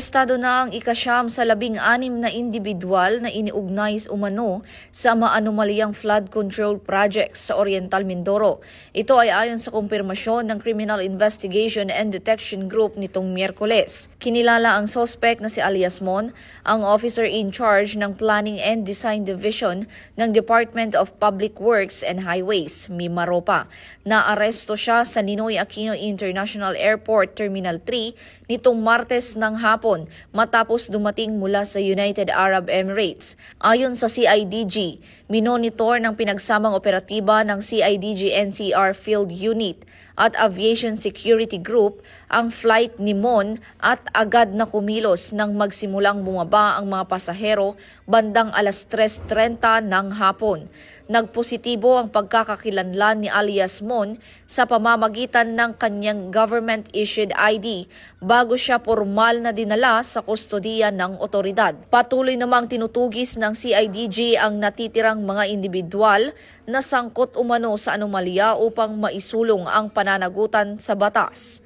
Arestado na ang ika-9 sa 16 na individual na iniugnay umano sa maanomalyang flood control projects sa Oriental Mindoro. Ito ay ayon sa kumpirmasyon ng Criminal Investigation and Detection Group nitong Miyerkules. Kinilala ang suspect na si alias Mon, ang officer in charge ng Planning and Design Division ng Department of Public Works and Highways, Mimaropa. Naaresto siya sa Ninoy Aquino International Airport Terminal 3 nitong Martes ng hapon matapos dumating mula sa United Arab Emirates. Ayon sa CIDG, minonitor ng pinagsamang operatiba ng CIDG NCR Field Unit at Aviation Security Group ang flight ni Mon at agad na kumilos nang magsimulang bumaba ang mga pasahero bandang alas 3:30 ng hapon. Nagpositibo ang pagkakakilanlan ni alias Mon sa pamamagitan ng kanyang government-issued ID bago siya formal na dinala sa kustodiya ng otoridad. Patuloy namang tinutugis ng CIDG ang natitirang mga individual na sangkot umano sa anomalya upang maisulong ang pananagutan sa batas.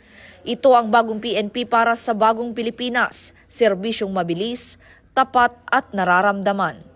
Ito ang bagong PNP para sa bagong Pilipinas, serbisyong mabilis, tapat at nararamdaman.